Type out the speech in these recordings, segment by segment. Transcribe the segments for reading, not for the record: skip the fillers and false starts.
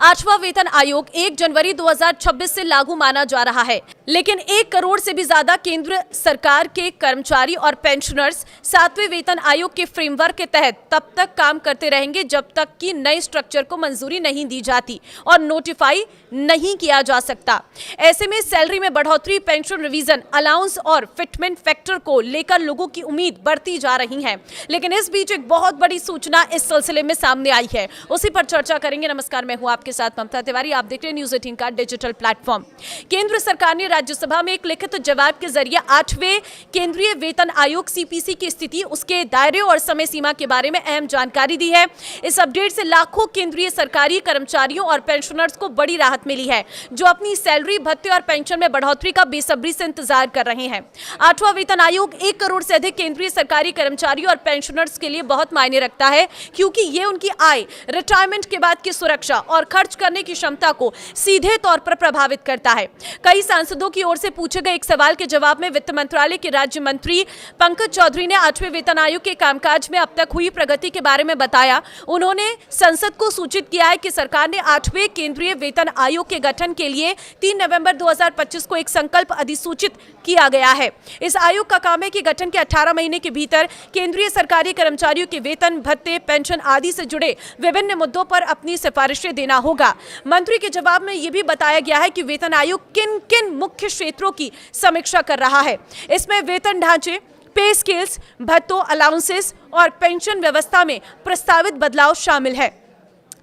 आठवां वेतन आयोग 1 जनवरी 2026 से लागू माना जा रहा है, लेकिन 1 करोड़ से भी ज्यादा केंद्र सरकार के कर्मचारी और पेंशनर्स 7वें वेतन आयोग के फ्रेमवर्क के तहत तब तक काम करते रहेंगे जब तक कि नए स्ट्रक्चर को मंजूरी नहीं दी जाती और नोटिफाई नहीं किया जा सकता। ऐसे में सैलरी में बढ़ोतरी, पेंशन रिवीजन, अलाउंस और फिटमेंट फैक्टर को लेकर लोगों की उम्मीद बढ़ती जा रही है। लेकिन इस बीच एक बहुत बड़ी सूचना इस सिलसिले में सामने आई है, उसी पर चर्चा करेंगे। नमस्कार, मैं हूं आपके साथ ममता तिवारी। आप देख रहे हैं न्यूज़ 18 का डिजिटल प्लेटफॉर्म। केंद्र सरकार ने राज्यसभा में एक लिखित जवाब के जरिए 8वें केंद्रीय वेतन आयोग सीपीसी की स्थिति, उसके दायरे और समय सीमा के बारे में अहम जानकारी दी है। इस अपडेट से लाखों केंद्रीय सरकारी कर्मचारियों और पेंशनर्स को बड़ी राहत मिली है, जो अपनी सैलरी, भत्ते और पेंशन में बढ़ोतरी का बेसब्री से इंतजार कर रहे हैं। 8वां वेतन आयोग 1 करोड़ से अधिक केंद्रीय सरकारी कर्मचारियों और पेंशनर्स के लिए बहुत मायने रखता है, क्योंकि ये उनकी आय, रिटायरमेंट के बाद की सुरक्षा और खर्च करने की क्षमता को सीधे तौर पर प्रभावित करता है। कई सांसदों की ओर से पूछे गए एक सवाल के जवाब में वित्त मंत्रालय के राज्य मंत्री पंकज चौधरी ने 8वें वेतन आयोग के कामकाज में अब तक हुई प्रगति के बारे में बताया। उन्होंने संसद को सूचित किया है कि सरकार ने 8वें केंद्रीय वेतन आयोग के गठन के लिए 3 नवंबर 2025 को एक संकल्प अधिसूचित किया गया है। इस आयोग का काम है कि गठन के 18 महीने के भीतर केंद्रीय सरकारी कर्मचारियों के वेतन, भत्ते, पेंशन आदि से जुड़े विभिन्न मुद्दों पर अपनी सिफारिशें देना होगा। मंत्री के जवाब में यह भी बताया गया है कि वेतन आयोग किन किन मुख्य क्षेत्रों की समीक्षा कर रहा है। इसमें वेतन ढांचे, पे स्केल्स, भत्तों, अलाउंसेस और पेंशन व्यवस्था में प्रस्तावित बदलाव शामिल है।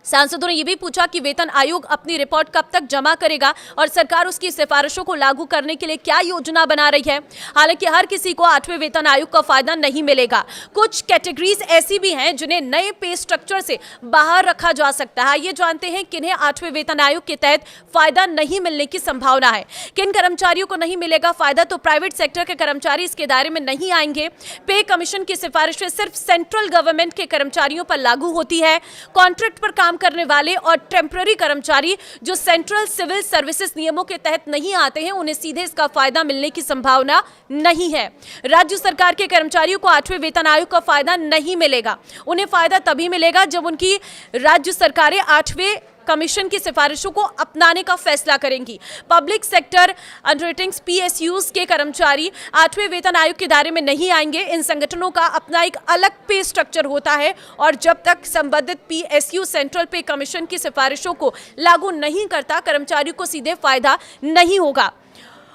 सांसदों ने यह भी पूछा कि वेतन आयोग अपनी रिपोर्ट कब तक जमा करेगा और सरकार उसकी सिफारिशों को लागू करने के लिए क्या योजना बना रही है। हालांकि हर किसी को 8वें वेतन आयोग का फायदा नहीं मिलेगा। कुछ कैटेगरीज ऐसी भी हैं जिन्हें नए पे स्ट्रक्चर से बाहर रखा जा सकता है। ये जानते हैं किन्हें 8वें वेतन आयोग के तहत फायदा नहीं मिलने की संभावना है। किन कर्मचारियों को नहीं मिलेगा फायदा, तो प्राइवेट सेक्टर के कर्मचारी इसके दायरे में नहीं आएंगे। पे कमीशन की सिफारिशें सिर्फ सेंट्रल गवर्नमेंट के कर्मचारियों पर लागू होती है। कॉन्ट्रैक्ट पर काम करने वाले और टेम्पररी कर्मचारी जो सेंट्रल सिविल सर्विसेज नियमों के तहत नहीं आते हैं, उन्हें सीधे इसका फायदा मिलने की संभावना नहीं है। राज्य सरकार के कर्मचारियों को 8वें वेतन आयोग का फायदा नहीं मिलेगा। उन्हें फायदा तभी मिलेगा जब उनकी राज्य सरकारें 8वें कमीशन की सिफारिशों को अपनाने का फैसला करेंगी। पब्लिक सेक्टर अंडरटेकिंग्स पीएसयूज के कर्मचारी 8वें वेतन आयोग के दायरे में नहीं आएंगे। इन संगठनों का अपना एक अलग पे स्ट्रक्चर होता है और जब तक संबंधित पीएसयू सेंट्रल पे कमीशन की सिफारिशों को लागू नहीं करता, कर्मचारियों को सीधे फायदा नहीं होगा।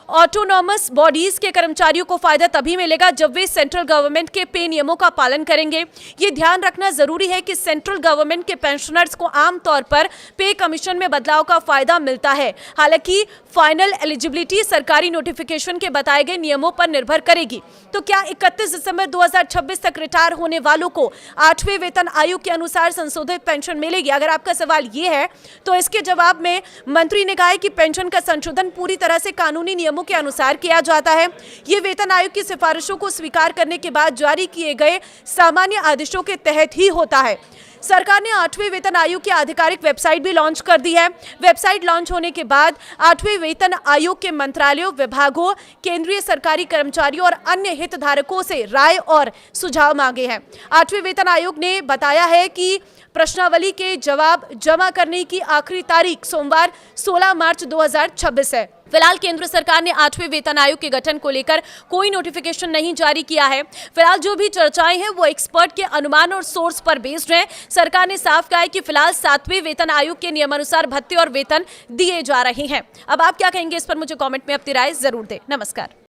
ऑटोनॉमस बॉडीज के कर्मचारियों को फायदा तभी मिलेगा जब वे सेंट्रल गवर्नमेंट के पे नियमों का पालन करेंगे। ये ध्यान रखना जरूरी है कि सेंट्रल गवर्नमेंट के पेंशनर्स को आमतौर पर पे कमीशन में बदलाव का फायदा मिलता है। हालांकि फाइनल एलिजिबिलिटी सरकारी नोटिफिकेशन के बताए गए नियमों पर निर्भर करेगी। तो क्या 31 दिसंबर 2026 तक रिटायर होने वालों को 8वें वेतन आयोग के अनुसार संशोधित पेंशन मिलेगी? अगर आपका सवाल ये है तो इसके जवाब में मंत्री ने कहा है कि पेंशन का संशोधन पूरी तरह से कानूनी नियमों के अनुसार किया जाता है। ये वेतन आयोग की सिफारिशों को स्वीकार करने के बाद जारी किए गए सामान्य आदेशों के तहत ही होता है। सरकार ने 8वें वेतन आयोग की आधिकारिक वेबसाइट भी लॉन्च कर दी है। वेबसाइट लॉन्च होने के बाद 8वें वेतन आयोग के मंत्रालयों, विभागों, केंद्रीय सरकारी कर्मचारियों और अन्य हितधारकों से राय और सुझाव मांगे हैं। 8वें वेतन आयोग ने बताया है कि प्रश्नावली के जवाब जमा करने की आखिरी तारीख सोमवार 16 मार्च 2026 है। फिलहाल केंद्र सरकार ने 8वें वेतन आयोग के गठन को लेकर कोई नोटिफिकेशन नहीं जारी किया है। फिलहाल जो भी चर्चाएं हैं वो एक्सपर्ट के अनुमान और सोर्स पर बेस्ड हैं। सरकार ने साफ कहा है कि फिलहाल 7वें वेतन आयोग के नियमानुसार भत्ते और वेतन दिए जा रहे हैं। अब आप क्या कहेंगे इस पर मुझे कमेंट में अपनी राय जरूर दें। नमस्कार।